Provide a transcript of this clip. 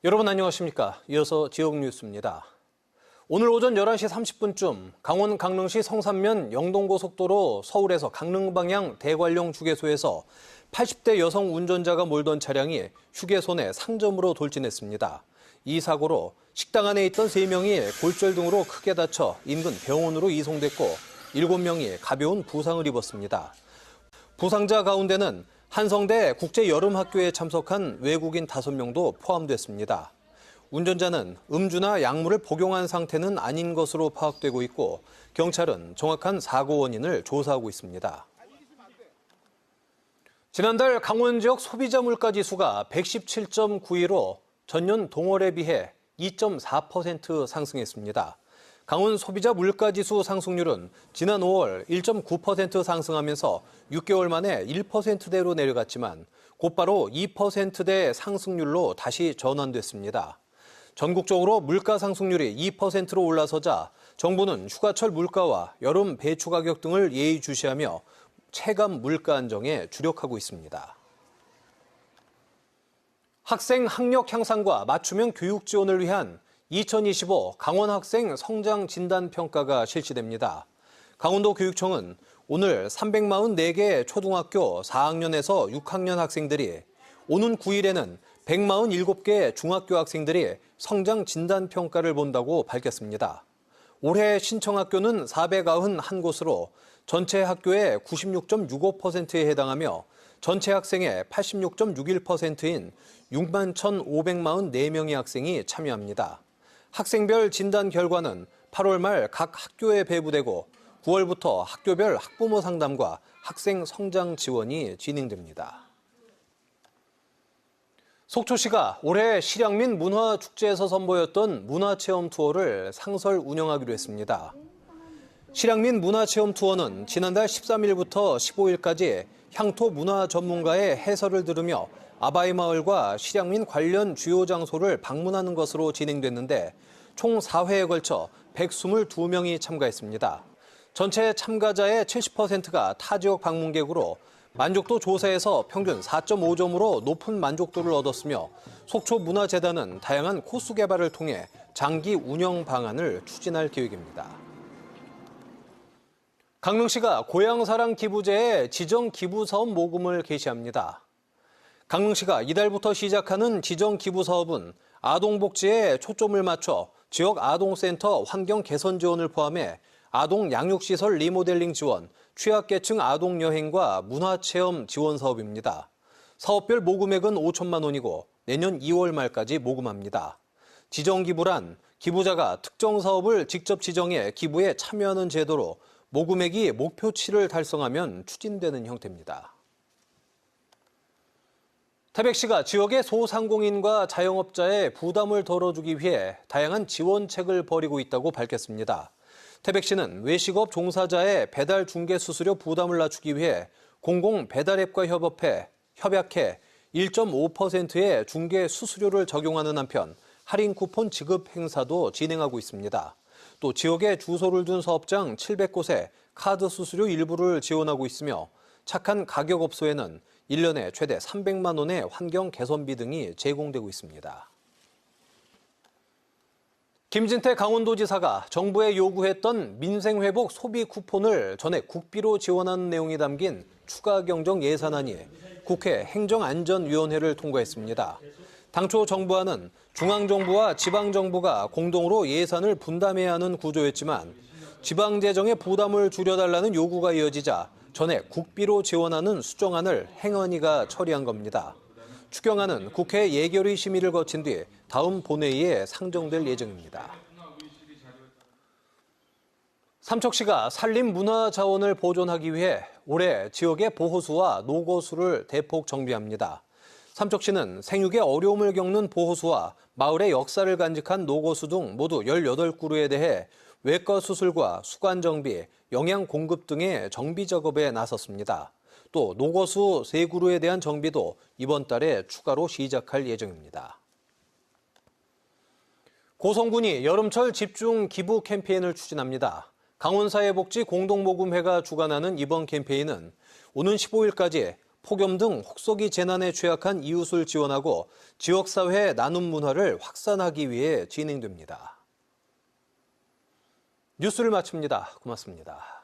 여러분 안녕하십니까? 이어서 지역 뉴스입니다. 오늘 오전 11시 30분쯤 강원 강릉시 성산면 영동고속도로 서울에서 강릉 방향 대관령 휴게소에서 80대 여성 운전자가 몰던 차량이 휴게소 내 상점으로 돌진했습니다. 이 사고로 식당 안에 있던 3명이 골절 등으로 크게 다쳐 인근 병원으로 이송됐고 7명이 가벼운 부상을 입었습니다. 부상자 가운데는 한성대 국제여름학교에 참석한 외국인 5명도 포함됐습니다. 운전자는 음주나 약물을 복용한 상태는 아닌 것으로 파악되고 있고 경찰은 정확한 사고 원인을 조사하고 있습니다. 지난달 강원 지역 소비자 물가 지수가 117.9로 전년 동월에 비해 2.4% 상승했습니다. 강원 소비자 물가지수 상승률은 지난 5월 1.9% 상승하면서 6개월 만에 1%대로 내려갔지만 곧바로 2%대 상승률로 다시 전환됐습니다. 전국적으로 물가 상승률이 2%로 올라서자 정부는 휴가철 물가와 여름 배추 가격 등을 예의주시하며 체감 물가 안정에 주력하고 있습니다. 학생 학력 향상과 맞춤형 교육 지원을 위한 2025 강원 학생 성장 진단 평가가 실시됩니다. 강원도 교육청은 오늘 344개 초등학교 4학년에서 6학년 학생들이 오는 9일에는 147개 중학교 학생들이 성장 진단 평가를 본다고 밝혔습니다. 올해 신청 학교는 491곳으로 전체 학교의 96.65%에 해당하며 전체 학생의 86.61%인 61,544명의 학생이 참여합니다. 학생별 진단 결과는 8월 말 각 학교에 배부되고 9월부터 학교별 학부모 상담과 학생 성장 지원이 진행됩니다. 속초시가 올해 실향민 문화축제에서 선보였던 문화체험 투어를 상설 운영하기로 했습니다. 실향민 문화체험 투어는 지난달 13일부터 15일까지 향토 문화 전문가의 해설을 들으며 아바이 마을과 실향민 관련 주요 장소를 방문하는 것으로 진행됐는데 총 4회에 걸쳐 122명이 참가했습니다. 전체 참가자의 70%가 타 지역 방문객으로 만족도 조사에서 평균 4.5점으로 높은 만족도를 얻었으며 속초문화재단은 다양한 코스 개발을 통해 장기 운영 방안을 추진할 계획입니다. 강릉시가 고향사랑 기부제의 지정 기부 사업 모금을 개시합니다. 강릉시가 이달부터 시작하는 지정 기부 사업은 아동복지에 초점을 맞춰 지역 아동센터 환경 개선 지원을 포함해 아동 양육시설 리모델링 지원, 취약계층 아동 여행과 문화체험 지원 사업입니다. 사업별 모금액은 5천만 원이고 내년 2월 말까지 모금합니다. 지정 기부란 기부자가 특정 사업을 직접 지정해 기부에 참여하는 제도로 모금액이 목표치를 달성하면 추진되는 형태입니다. 태백시가 지역의 소상공인과 자영업자의 부담을 덜어주기 위해 다양한 지원책을 벌이고 있다고 밝혔습니다. 태백시는 외식업 종사자의 배달 중개 수수료 부담을 낮추기 위해 공공 배달앱과 협약해 1.5%의 중개 수수료를 적용하는 한편 할인 쿠폰 지급 행사도 진행하고 있습니다. 또 지역에 주소를 둔 사업장 700곳에 카드 수수료 일부를 지원하고 있으며 착한 가격업소에는 1년에 최대 300만 원의 환경 개선비 등이 제공되고 있습니다. 김진태 강원도지사가 정부에 요구했던 민생회복 소비 쿠폰을 전액 국비로 지원하는 내용이 담긴 추가 경정 예산안이 국회 행정안전위원회를 통과했습니다. 당초 정부안은 중앙정부와 지방정부가 공동으로 예산을 분담해야 하는 구조였지만 지방재정의 부담을 줄여달라는 요구가 이어지자 전액 국비로 지원하는 수정안을 행안위가 처리한 겁니다. 추경안은 국회 예결위 심의를 거친 뒤 다음 본회의에 상정될 예정입니다. 삼척시가 산림 문화 자원을 보존하기 위해 올해 지역의 보호수와 노고수를 대폭 정비합니다. 삼척시는 생육에 어려움을 겪는 보호수와 마을의 역사를 간직한 노고수 등 모두 18그루에 대해 외과 수술과 수관 정비, 영양 공급 등의 정비 작업에 나섰습니다. 또 노고수 3그루에 대한 정비도 이번 달에 추가로 시작할 예정입니다. 고성군이 여름철 집중 기부 캠페인을 추진합니다. 강원사회복지 공동모금회가 주관하는 이번 캠페인은 오는 15일까지 폭염 등 혹서기 재난에 취약한 이웃을 지원하고 지역사회 나눔 문화를 확산하기 위해 진행됩니다. 뉴스를 마칩니다. 고맙습니다.